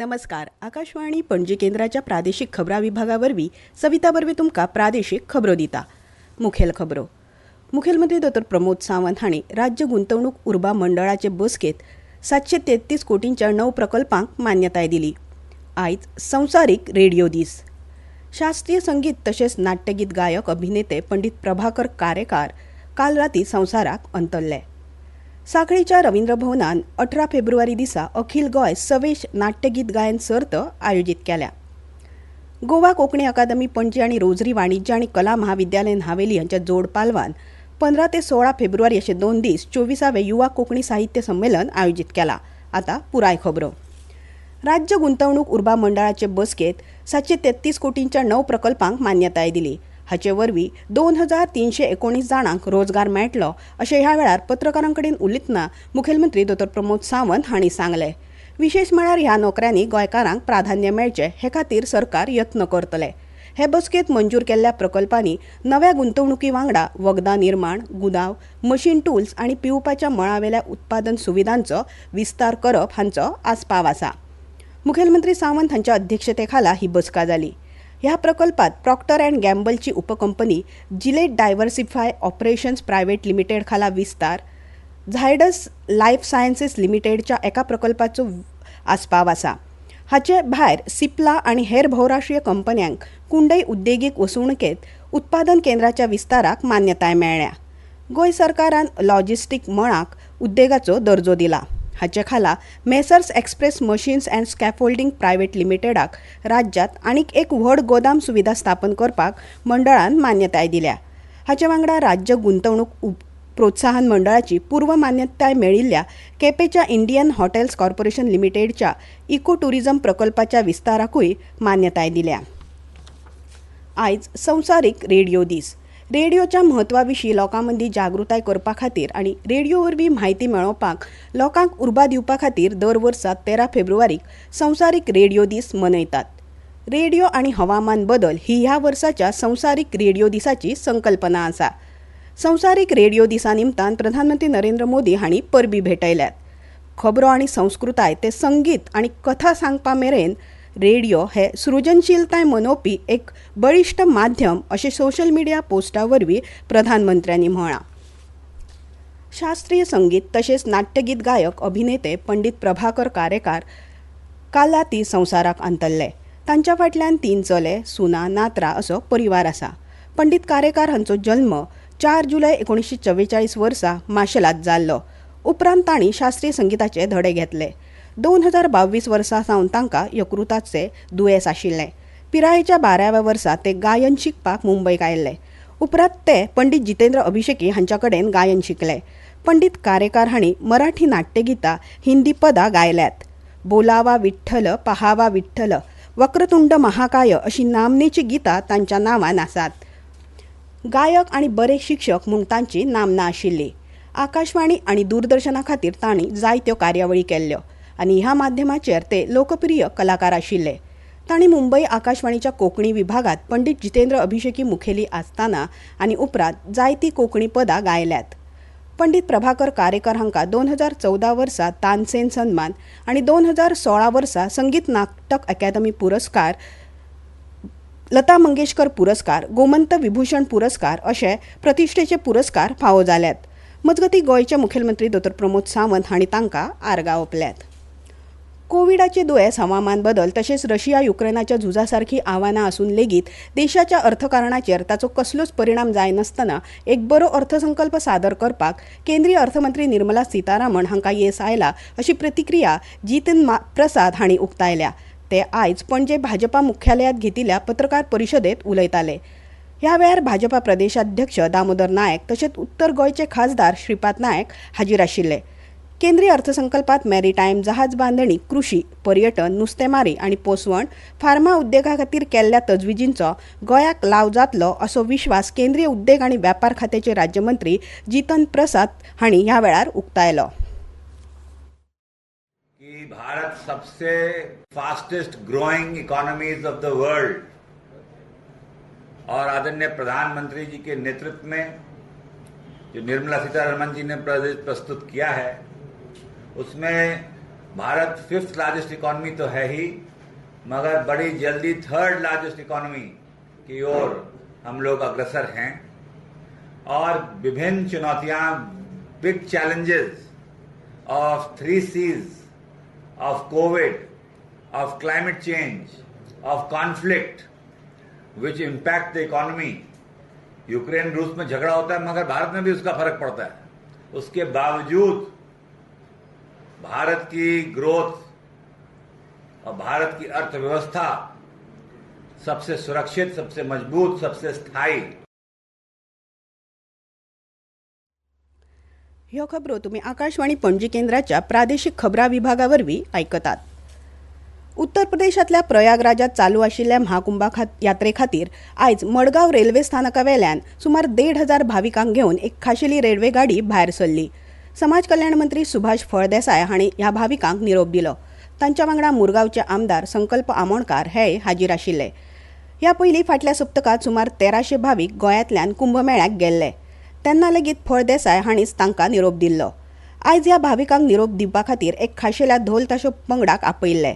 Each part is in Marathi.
नमस्कार. आकाशवाणी पणजी केंद्राच्या प्रादेशिक खबरां विभागावरवीं सविता बर्वे तुमकां प्रादेशीक खबरो दिता. मुखेल खबरो. मुखेलमंत्री डॉ. प्रमोद सावंत हांणी राज्य गुंतवणूक उर्बा मंडळाचे बसकेत 733 कोटींच्या 9 प्रकल्पांक मान्यताय दिली. आयज संवसारीक रेडिओ दीस. शास्त्रीय संगीत तशेंच नाट्यगीत गायक अभिनेते पंडित प्रभाकर कारेकार काल राती संवसाराक अंतरले. सांखळेच्या रवींद्र भवनान 18 फेब्रुवारी दिसा अखिल गोंय सवेश नाट्यगीत गायन सर्त आयोजीत केल्या. गोवा कोंकणी अकादमी पणजी आनी रोजरी वाणिज्य आनी कला महाविद्यालय हावेली हांच्या जोड पालवान 15 ते 16 फेब्रुवारी अशे 2 दीस 24वे युवा कोंकणी साहित्य संमेलन आयोजीत केला. आता पुराय खबरो. राज्य गुंतवणूक उर्बा मंडळाचे बसकेत 733 कोटींच्या 9 प्रकल्पांक मान्यताय दिली. हाचे वरवीं 2319 जाणांक रोजगार मेळटलो अशें ह्या वेळार पत्रकारां कडेन उलयतना मुखेलमंत्री डॉ. प्रमोद सावंत हांणी सांगलें. विशेष म्हळ्यार ह्या नोकऱ्यांनी गोंयकारांक प्राधान्य मेळचें हे खातीर सरकार यत्न करतले. हे बसकेत मंजूर केल्ल्या प्रकल्पांनी नव्या गुंतवणुकी वांगडा वखदां निर्माण, गुदांव, मशीन टूल्स आनी पिवपाच्या मळावेल्या उत्पादन सुविधांचो विस्तार करप हांचो आस्पाव आसा. मुखेलमंत्री सावंत हांच्या अध्यक्षते खाला ही बसका जाली. ह्या प्रकल्पात प्रॉक्टर अँड गॅम्बलची उपकंपनी Gillette diversify operations private limited खाला विस्तार, झायडस लायफ सायन्सेस लिमिटेडच्या एका प्रकल्पाचो आस्पाव आसा. हाचे भायर सिप्ला आनी हेर भोवराष्ट्रीय कंपन्यांक कुंडय उद्देगीक वसणुकेत उत्पादन केंद्राच्या विस्ताराक मान्यताय मेळ्ळ्या. गोंय सरकारान लॉजिस्टीक मळाक उद्देगाचो दर्जो दिला. हाचे खाला messrs express machines and scaffolding private लिमिटेडाक राज्यात आनीक एक व्हड गोदाम सुविधा स्थापन करपाक मंडळान मान्यताय दिल्या. हाचे वांगडा राज्य गुंतवणूक प्रोत्साहन मंडळाची पूर्व मान्यताय मेळिल्ल्या केपेच्या इंडियन हॉटेल्स कॉर्पोरेशन लिमिटेडच्या इको टुरिझम प्रकल्पाच्या विस्ताराकूय मान्यताय दिल्या. आयज संवसारीक रेडिओ दीस. रेडिओच्या म्हत्वा विशीं लोकां मदीं जागृताय करपा खातीर आनी रेडिओ वरवीं म्हायती मेळोवपाक लोकांक उर्बा दिवपा खातीर दर वर्सा 13 फेब्रुवारीक संवसारीक रेडिओ दीस मनयतात. रेडिओ आनी हवामान बदल ही ह्या वर्साच्या संवसारीक रेडिओ दिसाची संकल्पना आसा. संवसारीक रेडिओ दिसा निमतान प्रधानमंत्री नरेंद्र मोदी हांणी परबीं भेटयल्यात. खबरो आनी संस्कृताय ते संगीत आनी कथा सांगपा मेरेन रेडिओ हे सृजनशीलताय मनोवपी एक बळिश्ट माध्यम अशें सोशल मिडिया पोस्टा वरवीं प्रधानमंत्र्यांनी म्हळां. शास्त्रीय संगीत तशेंच नाट्यगीत गायक अभिनेते पंडित प्रभाकर कारेकार काल राती संवसाराक अंतरले. तांच्या फाटल्यान 3 चले, सुना, नात्रा असो परिवार आसा. पंडित कारेकार हांचो जल्म 4 जुलय 1944 वर्सा माशेलांत जाल्लो. उपरांत तांणी शास्त्रीय संगीताचे धडे घेतले. 2022 वर्सा सावन तांकां यकृताचे दुयेंस आशिल्लें. पिरायेच्या 12व्या वर्सा ते गायन शिकपाक मुंबयक आयिल्ले. उपरांत ते पंडित जितेंद्र अभिषेकी हांच्या कडेन गायन शिकले. पंडित कारेकार हांणी मराठी नाट्यगितां, हिंदी पदां गायल्यात. बोलावा विठ्ठल, पहावा विठ्ठल, वक्रतुंड महाकाय अशी नामनेची गितां तांच्या नांवान आसात. गायक आनी बरे शिक्षक म्हूण तांची नामना आशिल्ली. आकाशवाणी आनी दूरदर्शना खातीर तांणी जायत्यो कार्यावळी केल्ल्यो आनी ह्या माध्यमाचेर ते लोकप्रिय कलाकार आशिल्ले. तांणी मुंबय आकाशवाणीच्या कोंकणी विभागात पंडित जितेंद्र अभिषेकी मुखेली आसतना आनी उपरांत जायतीं कोंकणी पदां गायल्यात. पंडित प्रभाकर कारेकर हांकां 2014 वर्सा तानसेन सन्मान आनी 2016 वर्सा संगीत नाटक अकादमी पुरस्कार, लता मंगेशकर पुरस्कार, गोमंत विभूषण पुरस्कार अशे प्रतिश्ठेचे पुरस्कार फावो जाल्यात. मजगतीं गोंयचे मुखेलमंत्री डॉ. प्रमोद सावंत हांणी तांकां आर्गां ओंपल्यात. कोविडाचे दुयेंस, हवामान बदल तशेंच रशिया युक्रेनाच्या झुजा सारखी आव्हानां आसून लेगीत देशाच्या अर्थकारणाचेर ताचो कसलोच परिणाम जायनासतना एक बरो अर्थसंकल्प सादर करपाक केंद्रीय अर्थमंत्री निर्मला सीतारामन हांकां येस आयला अशी प्रतिक्रिया जितेन प्रसाद हांणी उक्तायल्या. ते आयज पणजे भाजपा मुख्यालयात घेतिल्ल्या पत्रकार परिशदेंत उलयताले. ह्या वेळार भाजपा प्रदेशाध्यक्ष दामोदर नायक तशेंच उत्तर गोंयचे खासदार श्रीपाद नायक हाजीर आशिल्ले. केंद्रीय अर्थसंकल्पात मॅरीटायम, जहाज बांदणी, कृषी, पर्यटन, नुस्तेमारी आनी पोसवण, फार्मा उद्देगा खातीर केल्ल्या तजवीजींचो गोंयाक लाव जातलो असो विश्वास केंद्रीय उद्देग आनी वेपार खात्याचे राज्यमंत्री जितेन प्रसाद हांणी ह्या वेळार उक्तायलो. भारत सबसे fastest growing economies of the world और आदरणीय प्रधानमंत्री जी के नेतृत्व में जो निर्मला सीतारमण जी ने प्रस्तुत किया है उसमें भारत फिफ्थ लार्जेस्ट इकोनॉमी तो है ही, मगर बड़ी जल्दी थर्ड लार्जेस्ट इकोनॉमी की ओर हम लोग अग्रसर हैं और विभिन्न चुनौतियां, big challenges of 3 Cs, of Covid, of climate change, of conflict which impact the economy. Ukraine रूस में झगड़ा होता है मगर भारत में भी उसका फर्क पड़ता है। उसके बावजूद भारत की ग्रोथ और भारत की अर्थव्यवस्था सबसे सुरक्षित, सबसे मजबूत, सबसे स्थायी। ह्यो खबरो तुम्ही आकाशवाणी पणजी केंद्राच्या प्रादेशिक खबरां विभागावरवी ऐकतात. उत्तर प्रदेशातल्या प्रयागराजात चालू आशिल्ल्या महाकुंभा यात्रे खातीर आयज मडगांव रेल्वे स्थानकावेल्यान सुमार 1,500 भाविकांक घेवन एक खाशेली रेल्वे गाडी भायर सरली. समाज कल्याण मंत्री सुभाष फळदेसाय हांणी ह्या भाविकांक निरोप दिलो. तांच्या वांगडा मुरगांवचे आमदार संकल्प आमोणकार हे हाजीर आशिल्ले. ह्या पयलीं फाटल्या सप्तकात सुमार 1,300 भाविक गोंयांतल्यान कुंभमेळ्याक गेल्ले. तेन्ना लेगीत फळदेसाय हांणीच तांकां निरोप दिल्लो. आयज ह्या भाविकांक निरोप दिवपा खातीर एक खाशेल्या ढोल ताशो पंगडाक आपयल्ले.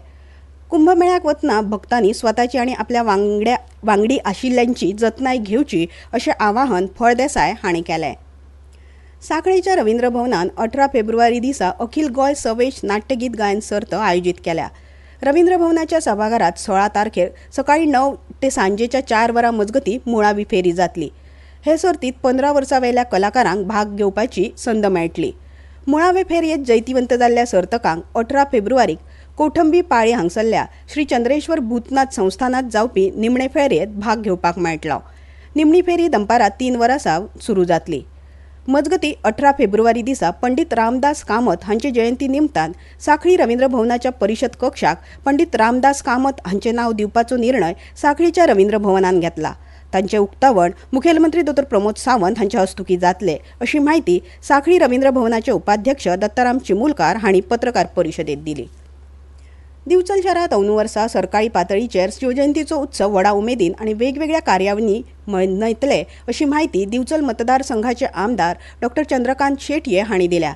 कुंभमेळ्याक वतना भक्तांनी स्वताची आनी आपल्या वांगडी आशिल्ल्यांची जतनाय घेवची अशें आवाहन फळदेसाय हांणी केलें. सांखळेच्या रवींद्र भवनान 18 फेब्रुवारी दिसा अखिल गोंय सवेश नाट्यगीत गायन सर्त आयोजीत केल्या. रवींद्र भवनाच्या सभाघरात 16 तारखेर सकाळी 9 ते सांजेच्या 4 वरां मजगतीं मुळावी फेरी जातली. हे सर्तीत 15 वर्सां वयल्या कलाकारांक भाग घेवपाची संद मेळटली. मुळावे फेरयेत जैतिवंत जाल्ल्या सर्तकांक 18 फेब्रुवारीक कौठंबी पाळी हांगसरल्या श्री चंद्रेश्वर भूतनाथ संस्थानात जावपी निमणे फेरयेत भाग घेवपाक मेळटलो. निमणी फेरी दनपारां 3 वरां सावन सुरू जातली. मजगतीं 18 फेब्रुवारी दिसा पंडित रामदास कामत हांचे जयंती निमतान सांखळी रवींद्र भवनाच्या परिशद कक्षाक पंडित रामदास कामत हांचें नांव दिवपाचो निर्णय सांखळीच्या रवींद्र भवनान घेतला. तांचे उक्तावण मुखेलमंत्री डॉ. प्रमोद सावंत हांच्या हस्तुकीं जातले अशी माहिती सांखळी रवींद्र भवनाचे उपाध्यक्ष दत्ताराम चिमुलकार हांणी पत्रकार परिशदेंत दिली. दिवचल शारांत अंदू वर्सा सरकारी पातळीचेर शिवजयंतीचो उत्सव व्हडा उमेदीन आनी वेगवेगळ्या कार्यावळींनी मनयतले अशी माहिती दिवचल मतदारसंघाचे आमदार डॉ. चंद्रकांत शेटये हांणी दिल्या.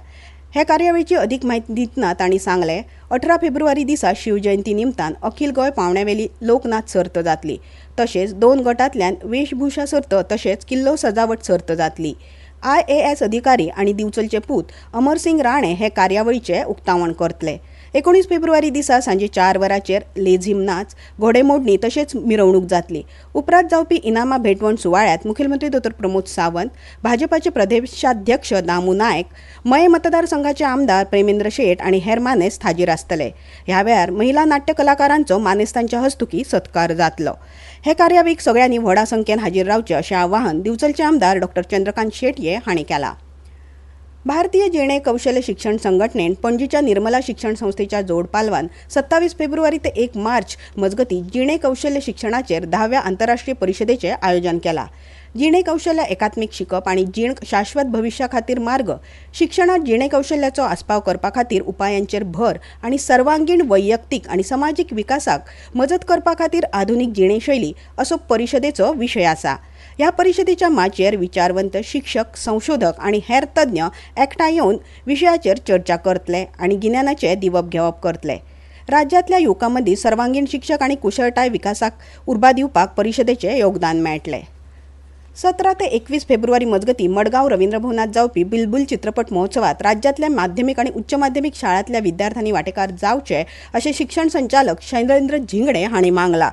हे कार्यावळीची अदीक माहिती दितना तांणी सांगलें, 18 फेब्रुवारी दिसा शिवजयंती निमतान अखिल गोंय पावण्यावेली लोकनाच सर्त जातली. तशेंच 2 गटांतल्यान वेशभूषा सर्त तशेंच किल्लो सजावट सर्त जातली. IAS अधिकारी आनी दिवचलचे पूत अमरसिंग राणे हे कार्यावळीचे उक्तावण करतले. 19 फेब्रुवारी दिसा सांजे 4 वरांचेर लेझीम नाच, घोडेमोडणी तशेंच मिरवणूक जातली. उपरांत जावपी इनामां भेटवण सुवाळ्यात मुखेलमंत्री डॉ. प्रमोद सावंत, भाजपाचे प्रदेशाध्यक्ष दामू नायक, मये मतदारसंघाचे आमदार प्रेमेंद्र शेट आनी हेर मानेस्त हाजीर आसतले. ह्या वेळार महिला नाट्य कलाकारांचो मानेस्तांच्या हस्तुकीं सत्कार जातलो. हे कार्यावळीक सगळ्यांनी व्हडा संख्येन हाजीर रावचें अशें आवाहन दिवचलचे आमदार डॉ. चंद्रकांत शेटये हांणी केलां. भारतीय जिणे कौशल्य शिक्षण संघटनेन पणजीच्या निर्मला शिक्षण संस्थेच्या जोड पालवान 27 फेब्रुवारी ते 1 मार्च मजगतीं जिणे कौशल्य शिक्षणाचेर 10व्या आंतरराष्ट्रीय परिशदेचें आयोजन केलां. जिणे कौशल्य एकात्मीक शिकप आनी जीण शाश्वत भविश्या खातीर मार्ग, शिक्षणात जिणे कौशल्याचो आस्पाव करपा खातीर उपायांचेर भर आनी सर्वांगीण वैयक्तीक आनी समाजीक विकासाक मजत करपा खातीर आधुनीक जिणे शैली असो परिशदेचो विशय आसा. ह्या परिशदेच्या माचयेर विचारवंत शिक्षक, संशोधक आनी हेर तज्ञ एकठांय येवन विशयाचेर चर्चा करतले आनी गिन्यानाचें दिवप घेवप करतले. राज्यांतल्या युवकां मदीं सर्वांगीण शिक्षक आनी कुशळटाय विकासाक उर्बा दिवपाक परिशदेचें योगदान मेळटलें. 17 ते 21 फेब्रुवारी मजगतीं मडगांव रवींद्र भवनात जावपी बिलबुल चित्रपट महोत्सवात राज्यांतल्या माध्यमीक आनी उच्च माध्यमीक शाळांतल्या विद्यार्थ्यांनी वांटेकार जावचे अशें शिक्षण संचालक शैलेंद्र झिंगडे हांणी मागलां.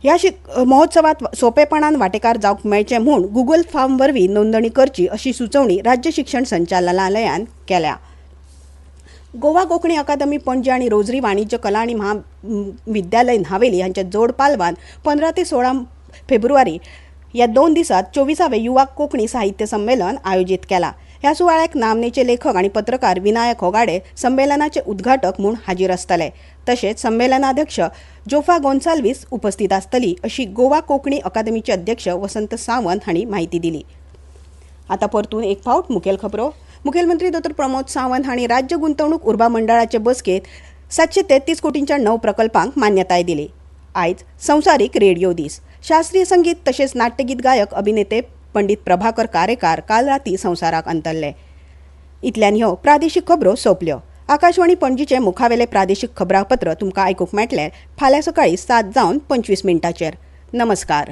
ह्या महोत्सवात सोंपेपणान वांटेकार जावंक मेळचें म्हूण गुगल फॉर्म वरवीं नोंदणी करची अशी सुचोवणी राज्य शिक्षण संचालनालयान केल्या. गोवा कोंकणी अकादमी पणजी आनी रोजरी वाणिज्य कला आनी महाविद्यालय न्हावेली हांच्या जोड पालवान 15 ते 16 फेब्रुवारी ह्या 2 दिसांत 24वें युवा कोंकणी साहित्य संमेलन आयोजीत केलां. ह्या सुवाळ्याक नामनेचे लेखक आनी पत्रकार विनायक होगाडे संमेलनाचे उद्घाटक म्हूण हाजीर आसतले. तशेंच संमेलनाध्यक्ष जोफा गोन्साल्वीस उपस्थित आसतली अशी गोवा कोंकणी अकादमीचे अध्यक्ष वसंत सावंत हांणी माहिती दिली. आतां परतून एक फावट मुखेल खबरो. मुखेलमंत्री डॉ. प्रमोद सावंत हांणी राज्य गुंतवणूक उर्बा मंडळाचे बसकेत 733 कोटींच्या 9 प्रकल्पांक मान्यताय दिली. आयज संवसारीक रेडिओ दीस. शास्त्रीय संगीत तशेंच नाट्यगीत गायक अभिनेते पंडित प्रभाकर कारेकार काल राती संवसाराक अंतरले. इतल्यान ह्यो प्रादेशीक खबरो सोंपल्यो. आकाशवाणी पणजीचे मुखावेले प्रादेशीक खबरापत्र तुमकां आयकूंक मेळटले फाल्यां सकाळीं 7:25 नमस्कार.